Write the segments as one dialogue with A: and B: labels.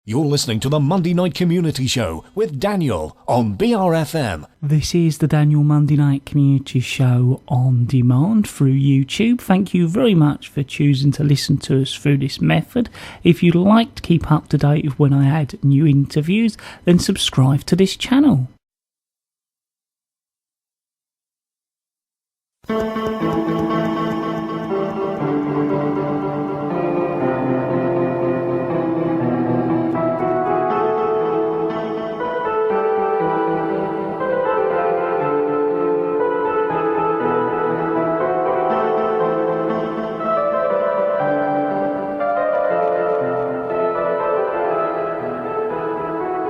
A: You're listening to the Monday Night Community Show with Daniel on BRFM.
B: This is the Daniel Monday Night Community Show on demand through YouTube. Thank you very much for choosing to listen to us through this method. If you'd like to keep up to date with when I add new interviews, then subscribe to this channel.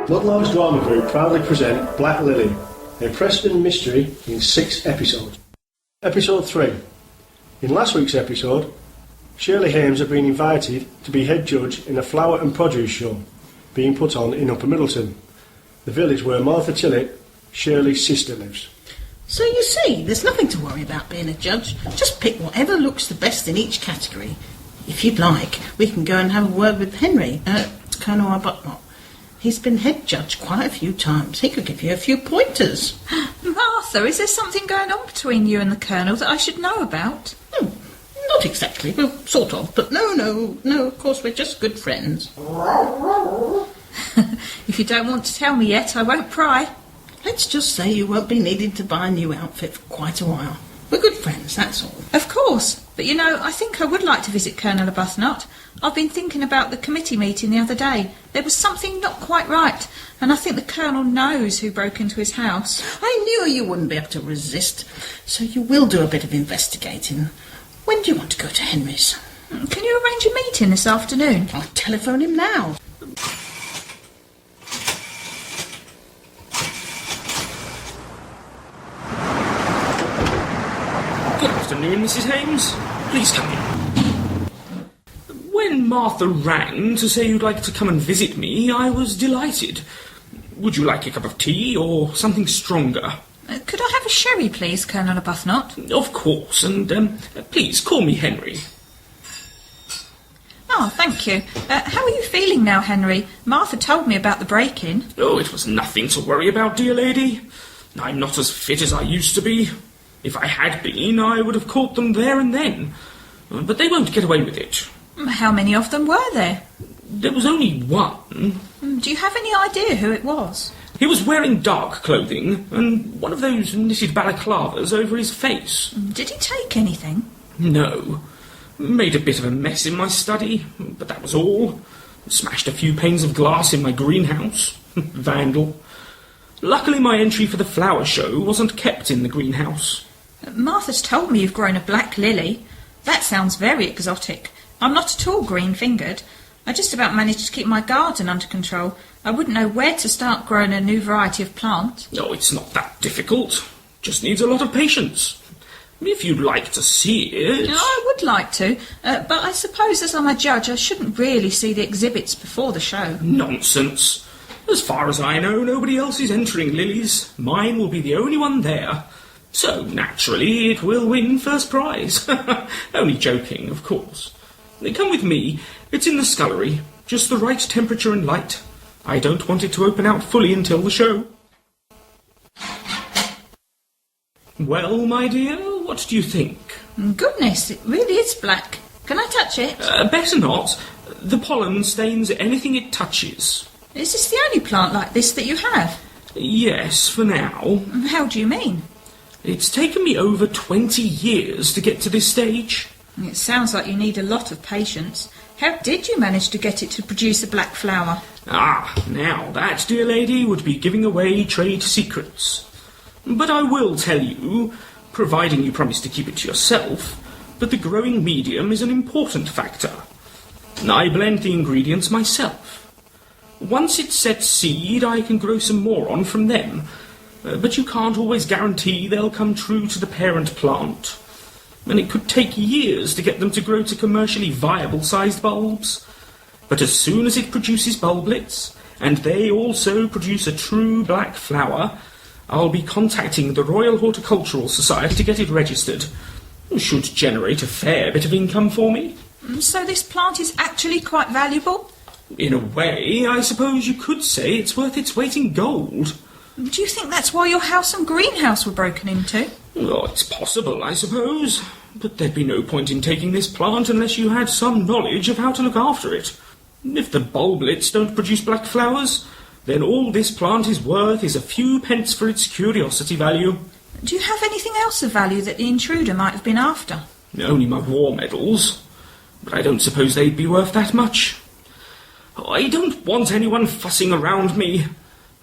C: Muddlarks Drama Group proudly present Black Lily, a Preston mystery in 6 episodes. Episode 3. In last week's episode, Shirley Hames had been invited to be head judge in a flower and produce show being put on in Upper Middleton, the village where Martha Tillett, Shirley's sister, lives.
D: So you see, there's nothing to worry about being a judge. Just pick whatever looks the best in each category. If you'd like, we can go and have a word with Henry, Colonel Arbuthnot. He's been head judge quite a few times. He could give you a few pointers.
E: Martha, is there something going on between you and the Colonel that I should know about?
D: Not exactly. Well, sort of. But no, of course, we're just good friends.
E: If you don't want to tell me yet, I won't pry.
D: Let's just say you won't be needing to buy a new outfit for quite a while. We're good friends, that's all.
E: Of course. But, you know, I think I would like to visit Colonel Arbuthnot. I've been thinking about the committee meeting the other day. There was something not quite right, and I think the Colonel knows who broke into his house.
D: I knew you wouldn't be able to resist, so you will do a bit of investigating. When do you want to go to Henry's?
E: Can you arrange a meeting this afternoon?
D: I'll telephone him now.
F: Good afternoon, Mrs. Hames. Please come in. When Martha rang to say you'd like to come and visit me, I was delighted. Would you like a cup of tea or something stronger?
E: Could I have a sherry, please, Colonel Arbuthnot?
F: Of course, and please call me Henry.
E: Oh, thank you. How are you feeling now, Henry? Martha told me about the break-in.
F: Oh, it was nothing to worry about, dear lady. I'm not as fit as I used to be. If I had been, I would have caught them there and then. But they won't get away with it.
E: How many of them were there?
F: There was only one.
E: Do you have any idea who it was?
F: He was wearing dark clothing and one of those knitted balaclavas over his face.
E: Did he take anything?
F: No. Made a bit of a mess in my study, but that was all. Smashed a few panes of glass in my greenhouse. Vandal. Luckily my entry for the flower show wasn't kept in the greenhouse.
E: Martha's told me you've grown a black lily. That sounds very exotic. I'm not at all green-fingered. I just about managed to keep my garden under control. I wouldn't know where to start growing a new variety of plant.
F: Oh, it's not that difficult. Just needs a lot of patience. If you'd like to see it...
E: I would like to, but I suppose as I'm a judge I shouldn't really see the exhibits before the show.
F: Nonsense. As far as I know, nobody else is entering lilies. Mine will be the only one there. So, naturally, it will win first prize. Only joking, of course. Come with me. It's in the scullery. Just the right temperature and light. I don't want it to open out fully until the show. Well, my dear, what do you think?
E: Goodness, it really is black. Can I touch it?
F: Better not. The pollen stains anything it touches.
E: Is this the only plant like this that you have?
F: Yes, for now.
E: How do you mean?
F: It's taken me over 20 years to get to this stage.
E: It sounds like you need a lot of patience. How did you manage to get it to produce a black flower?
F: Now that, dear lady, would be giving away trade secrets. But I will tell you, providing you promise to keep it to yourself, that the growing medium is an important factor. I blend the ingredients myself. Once it sets seed, I can grow some more on from them. But you can't always guarantee they'll come true to the parent plant. And it could take years to get them to grow to commercially viable-sized bulbs. But as soon as it produces bulblets, and they also produce a true black flower, I'll be contacting the Royal Horticultural Society to get it registered. It should generate a fair bit of income for me.
E: So this plant is actually quite valuable?
F: In a way, I suppose you could say it's worth its weight in gold.
E: Do you think that's why your house and greenhouse were broken into?
F: Oh, it's possible, I suppose. But there'd be no point in taking this plant unless you had some knowledge of how to look after it. If the bulblets don't produce black flowers, then all this plant is worth is a few pence for its curiosity value.
E: Do you have anything else of value that the intruder might have been after?
F: Only my war medals. But I don't suppose they'd be worth that much. I don't want anyone fussing around me.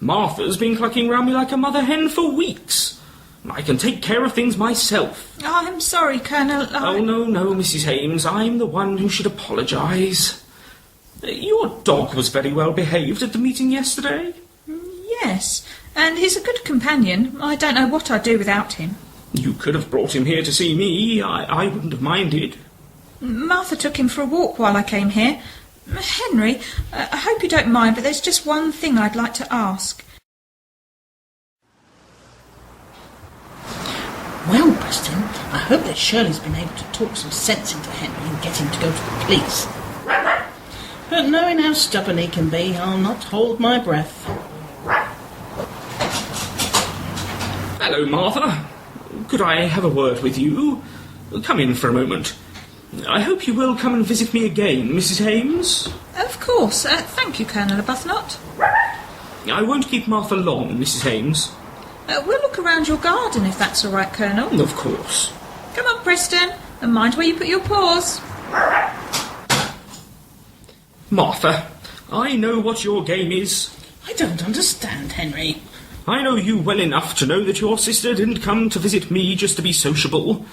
F: Martha's been clucking round me like a mother hen for weeks. I can take care of things myself.
E: Oh, I'm sorry, Colonel.
F: Oh, no, Mrs. Hames. I'm the one who should apologise. Your dog was very well behaved at the meeting yesterday.
E: Yes, and he's a good companion. I don't know what I'd do without him.
F: You could have brought him here to see me. I wouldn't have minded.
E: Martha took him for a walk while I came here. Henry, I hope you don't mind, but there's just one thing I'd like to ask.
D: Well, Preston, I hope that Shirley's been able to talk some sense into Henry and get him to go to the police. But knowing how stubborn he can be, I'll not hold my breath.
F: Hello, Martha. Could I have a word with you? Come in for a moment. I hope you will come and visit me again, Mrs. Hames.
E: Of course. Thank you, Colonel Arbuthnot.
F: I won't keep Martha long, Mrs. Hames.
E: We'll look around your garden, if that's all right, Colonel.
F: Of course.
E: Come on, Preston, and mind where you put your paws.
F: Martha, I know what your game is.
D: I don't understand, Henry.
F: I know you well enough to know that your sister didn't come to visit me just to be sociable.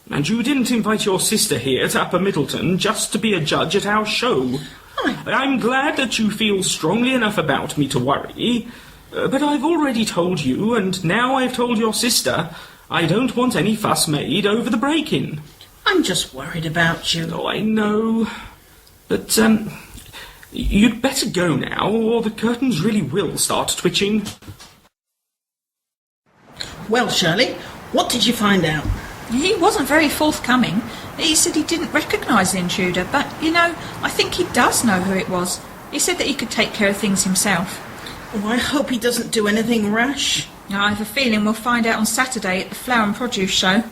F: And you didn't invite your sister here to Upper Middleton just to be a judge at our show. I'm glad that you feel strongly enough about me to worry, but I've already told you, and now I've told your sister, I don't want any fuss made over the break-in.
D: I'm just worried about you.
F: Oh, I know. But, you'd better go now, or the curtains really will start twitching.
D: Well, Shirley, what did you find out?
E: He wasn't very forthcoming. He said he didn't recognise the intruder, but, I think he does know who it was. He said that he could take care of things himself.
D: Oh, I hope he doesn't do anything rash.
E: I have a feeling we'll find out on Saturday at the Flower and Produce Show.